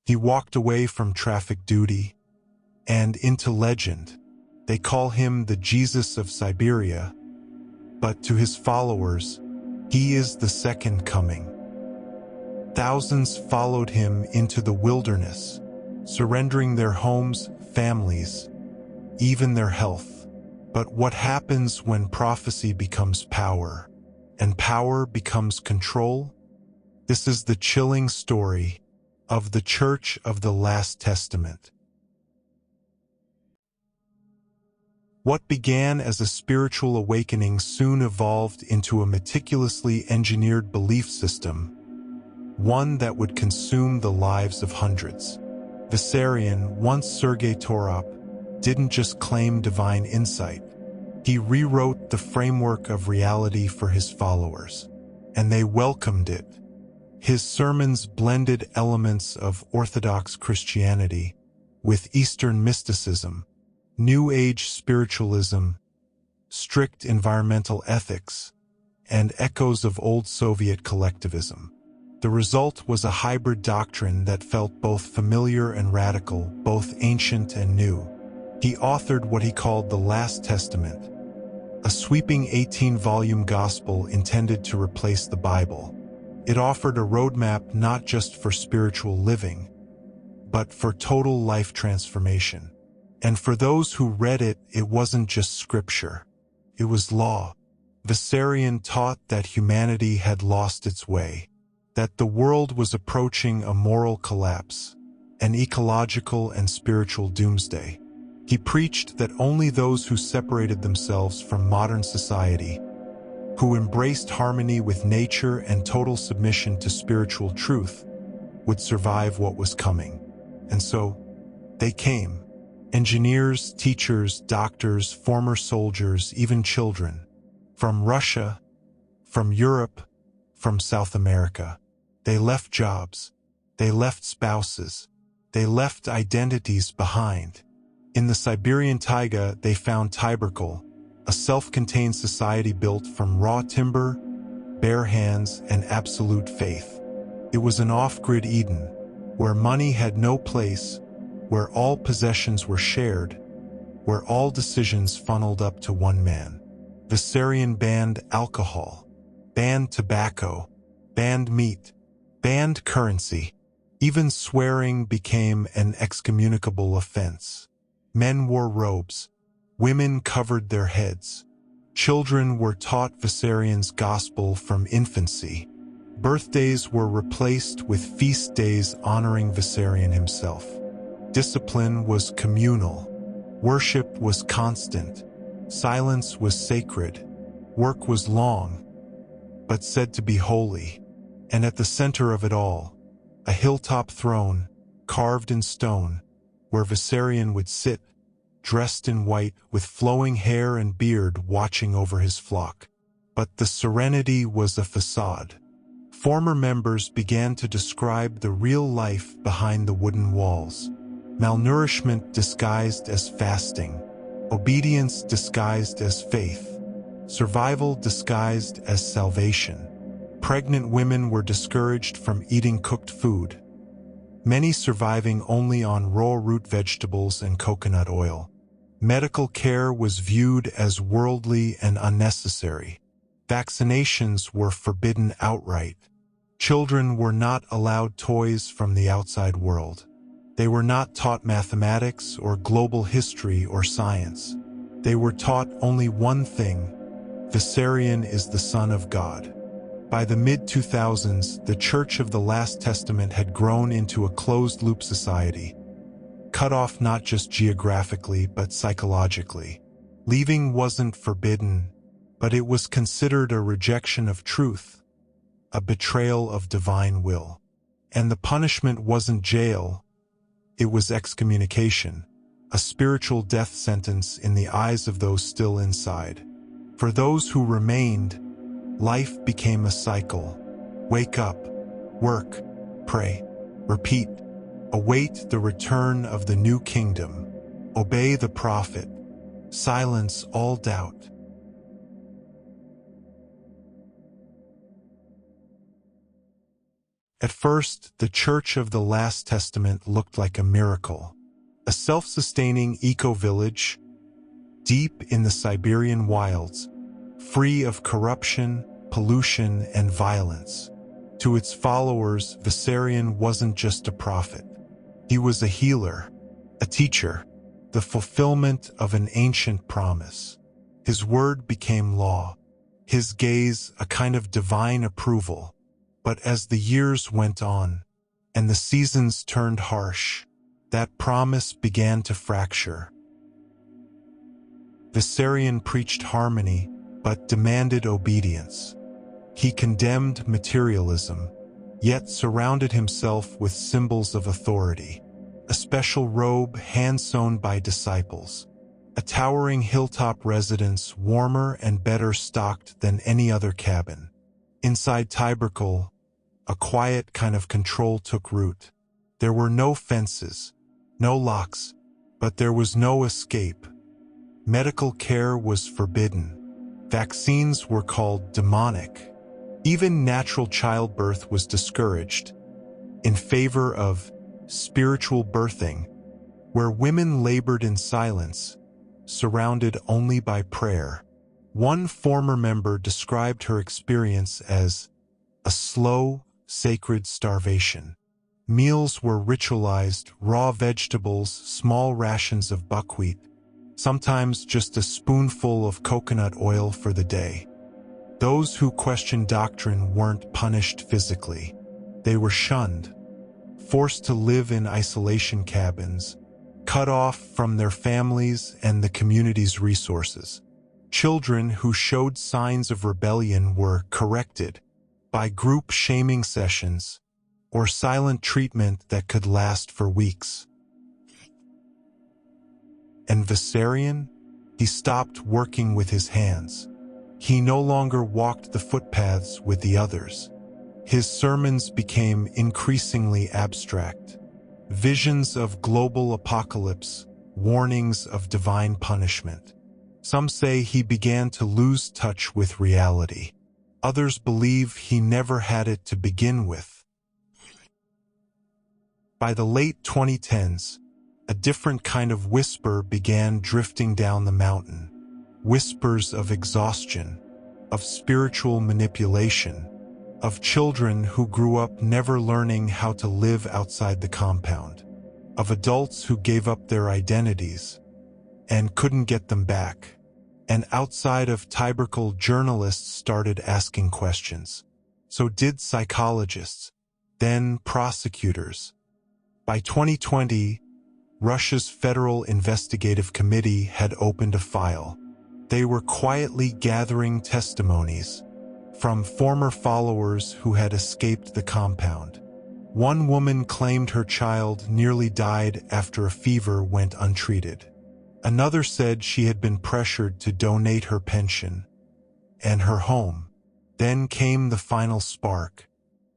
He walked away from traffic duty and into legend. They call him the Jesus of Siberia, but to his followers, he is the second coming. Thousands followed him into the wilderness, surrendering their homes, families, even their health. But what happens when prophecy becomes power, and power becomes control? This is the chilling story of the Church of the Last Testament. What began as a spiritual awakening soon evolved into a meticulously engineered belief system, one that would consume the lives of hundreds. Vissarion, once Sergey Torop, didn't just claim divine insight. He rewrote the framework of reality for his followers, and they welcomed it. His sermons blended elements of Orthodox Christianity with Eastern mysticism, New Age spiritualism, strict environmental ethics, and echoes of old Soviet collectivism. The result was a hybrid doctrine that felt both familiar and radical, both ancient and new. He authored what he called the Last Testament, a sweeping 18-volume gospel intended to replace the Bible. It offered a roadmap not just for spiritual living, but for total life transformation. And for those who read it, it wasn't just scripture. It was law. Vissarion taught that humanity had lost its way, that the world was approaching a moral collapse, an ecological and spiritual doomsday. He preached that only those who separated themselves from modern society, who embraced harmony with nature and total submission to spiritual truth, would survive what was coming. And so, they came. Engineers, teachers, doctors, former soldiers, even children. From Russia, from Europe, from South America. They left jobs. They left spouses. They left identities behind. In the Siberian Taiga, they found Tiberkal, a self-contained society built from raw timber, bare hands, and absolute faith. It was an off-grid Eden, where money had no place, where all possessions were shared, where all decisions funneled up to one man. Vissarion banned alcohol, banned tobacco, banned meat, banned currency. Even swearing became an excommunicable offense. Men wore robes. Women covered their heads. Children were taught Vissarion's gospel from infancy. Birthdays were replaced with feast days honoring Vissarion himself. Discipline was communal. Worship was constant. Silence was sacred. Work was long, but said to be holy. And at the center of it all, a hilltop throne, carved in stone, where Vissarion would sit, dressed in white, with flowing hair and beard, watching over his flock. But the serenity was a facade. Former members began to describe the real life behind the wooden walls. Malnourishment disguised as fasting. Obedience disguised as faith. Survival disguised as salvation. Pregnant women were discouraged from eating cooked food, many surviving only on raw root vegetables and coconut oil. Medical care was viewed as worldly and unnecessary. Vaccinations were forbidden outright. Children were not allowed toys from the outside world. They were not taught mathematics or global history or science. They were taught only one thing: Vissarion is the Son of God. By the mid-2000s, the Church of the Last Testament had grown into a closed-loop society, cut off not just geographically but psychologically. Leaving wasn't forbidden, but it was considered a rejection of truth, a betrayal of divine will. And the punishment wasn't jail, it was excommunication, a spiritual death sentence in the eyes of those still inside. For those who remained, life became a cycle. Wake up, work, pray, repeat. Await the return of the new kingdom. Obey the prophet. Silence all doubt. At first, the Church of the Last Testament looked like a miracle, a self-sustaining eco-village deep in the Siberian wilds, free of corruption, pollution, and violence. To its followers, Vissarion wasn't just a prophet. He was a healer, a teacher, the fulfillment of an ancient promise. His word became law, his gaze a kind of divine approval. But as the years went on, and the seasons turned harsh, that promise began to fracture. Vissarion preached harmony, but demanded obedience. He condemned materialism, yet surrounded himself with symbols of authority. A special robe hand-sewn by disciples, a towering hilltop residence warmer and better stocked than any other cabin. Inside Taiga, a quiet kind of control took root. There were no fences, no locks, but there was no escape. Medical care was forbidden. Vaccines were called demonic. Even natural childbirth was discouraged, in favor of spiritual birthing, where women labored in silence, surrounded only by prayer. One former member described her experience as a slow, sacred starvation. Meals were ritualized, raw vegetables, small rations of buckwheat, sometimes just a spoonful of coconut oil for the day. Those who questioned doctrine weren't punished physically. They were shunned, forced to live in isolation cabins, cut off from their families and the community's resources. Children who showed signs of rebellion were corrected by group shaming sessions or silent treatment that could last for weeks. And Vissarion? He stopped working with his hands. He no longer walked the footpaths with the others. His sermons became increasingly abstract. Visions of global apocalypse, warnings of divine punishment. Some say he began to lose touch with reality. Others believe he never had it to begin with. By the late 2010s, a different kind of whisper began drifting down the mountain. Whispers of exhaustion, of spiritual manipulation, of children who grew up never learning how to live outside the compound, of adults who gave up their identities and couldn't get them back. And outside of Taiga, journalists started asking questions. So did psychologists, then prosecutors. By 2020, Russia's Federal Investigative Committee had opened a file. They were quietly gathering testimonies from former followers who had escaped the compound. One woman claimed her child nearly died after a fever went untreated. Another said she had been pressured to donate her pension and her home. Then came the final spark.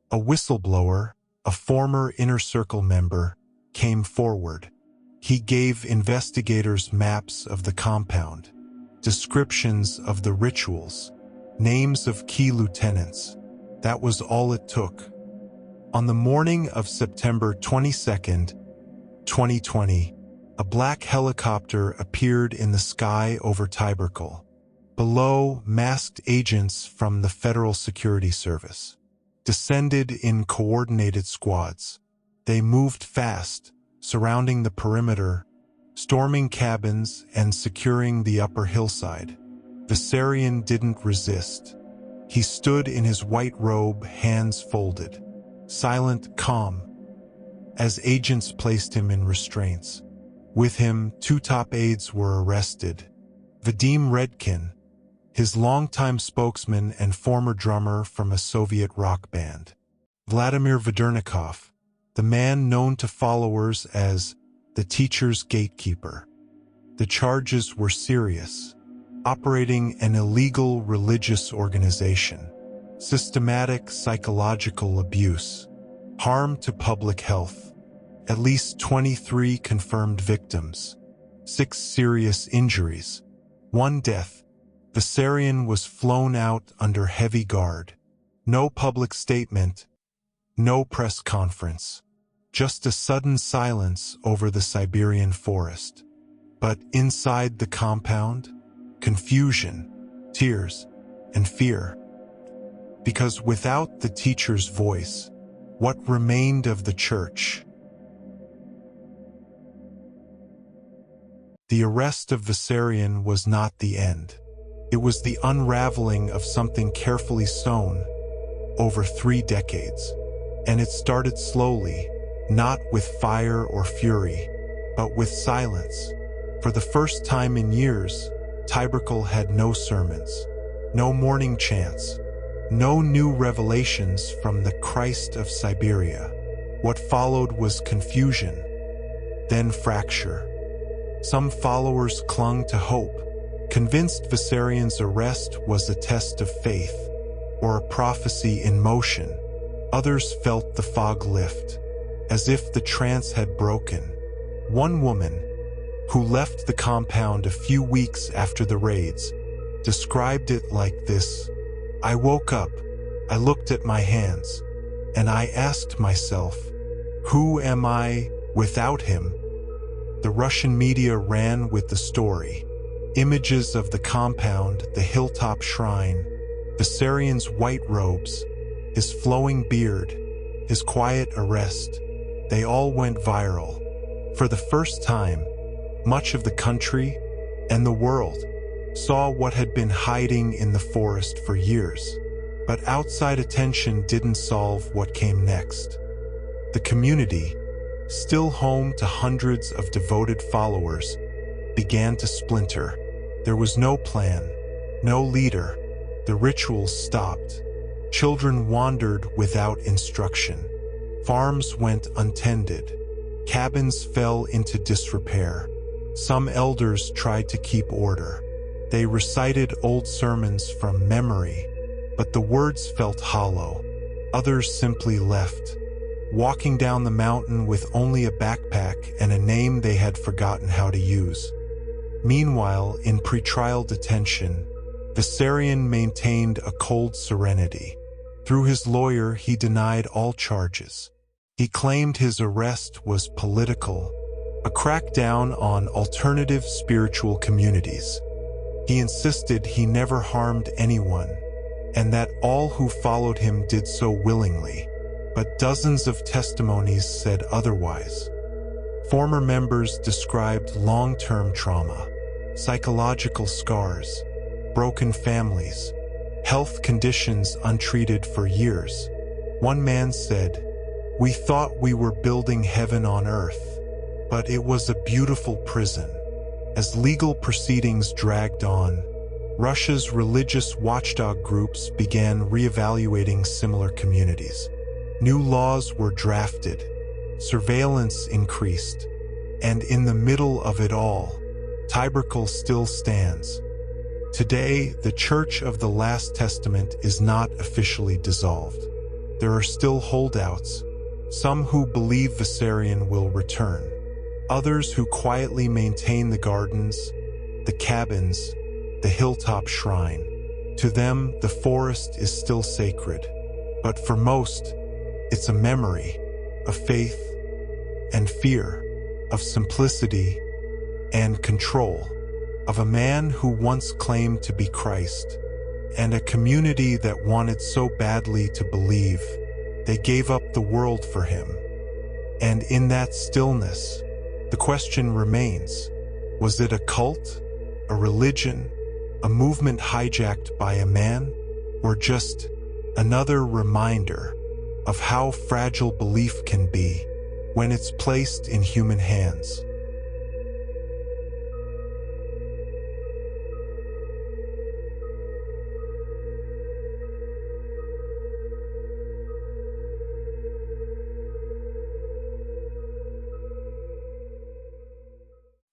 A whistleblower, a former Inner Circle member, came forward. He gave investigators maps of the compound, descriptions of the rituals, names of key lieutenants. That was all it took. On the morning of September 22nd, 2020, a black helicopter appeared in the sky over Taiga. Below, masked agents from the Federal Security Service descended in coordinated squads. They moved fast, surrounding the perimeter, storming cabins and securing the upper hillside. Vissarion didn't resist. He stood in his white robe, hands folded, silent, calm, as agents placed him in restraints. With him, two top aides were arrested. Vadim Redkin, his longtime spokesman and former drummer from a Soviet rock band. Vladimir Vedernikov, the man known to followers as the teacher's gatekeeper. The charges were serious. Operating an illegal religious organization, systematic psychological abuse, harm to public health, at least 23 confirmed victims, 6 serious injuries, 1 death. Vissarion was flown out under heavy guard. No public statement, No press conference. Just a sudden silence over the Siberian forest. But inside the compound, confusion, tears, and fear. Because without the teacher's voice, what remained of the church? The arrest of Vissarion was not the end. It was the unraveling of something carefully sown over 3 decades. And it started slowly, not with fire or fury, but with silence. For the first time in years, Taiga had no sermons, no morning chants, no new revelations from the Christ of Siberia. What followed was confusion, then fracture. Some followers clung to hope, convinced Vissarion's arrest was a test of faith, or a prophecy in motion. Others felt the fog lift, as if the trance had broken. One woman, who left the compound a few weeks after the raids, described it like this: "I woke up, I looked at my hands, and I asked myself, who am I without him?" The Russian media ran with the story. Images of the compound, the hilltop shrine, Vissarion's white robes, his flowing beard, his quiet arrest, they all went viral. For the first time, much of the country and the world saw what had been hiding in the forest for years. But outside attention didn't solve what came next. The community, still home to hundreds of devoted followers, began to splinter. There was no plan, no leader. The rituals stopped. Children wandered without instruction. Farms went untended. Cabins fell into disrepair. Some elders tried to keep order. They recited old sermons from memory, but the words felt hollow. Others simply left, walking down the mountain with only a backpack and a name they had forgotten how to use. Meanwhile, in pretrial detention, Vissarion maintained a cold serenity. Through his lawyer, he denied all charges. He claimed his arrest was political, a crackdown on alternative spiritual communities. He insisted he never harmed anyone, and that all who followed him did so willingly. But dozens of testimonies said otherwise. Former members described long-term trauma, psychological scars, broken families, health conditions untreated for years. One man said, "We thought we were building heaven on earth, but it was a beautiful prison." As legal proceedings dragged on, Russia's religious watchdog groups began reevaluating similar communities. New laws were drafted, surveillance increased, and in the middle of it all, Taiga still stands. Today, the Church of the Last Testament is not officially dissolved. There are still holdouts, some who believe Vissarion will return, others who quietly maintain the gardens, the cabins, the hilltop shrine. To them, the forest is still sacred, but for most, it's a memory of faith and fear, of simplicity and control, of a man who once claimed to be Christ, and a community that wanted so badly to believe, they gave up the world for him. And in that stillness, the question remains, was it a cult, a religion, a movement hijacked by a man, or just another reminder of how fragile belief can be when it's placed in human hands?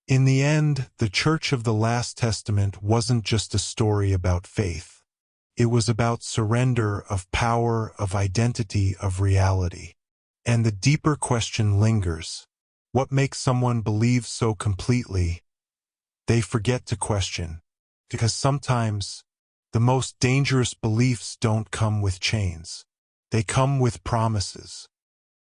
In the end, the Church of the Last Testament wasn't just a story about faith. It was about surrender of power, of identity, of reality. And the deeper question lingers. What makes someone believe so completely? They forget to question. Because sometimes, the most dangerous beliefs don't come with chains. They come with promises.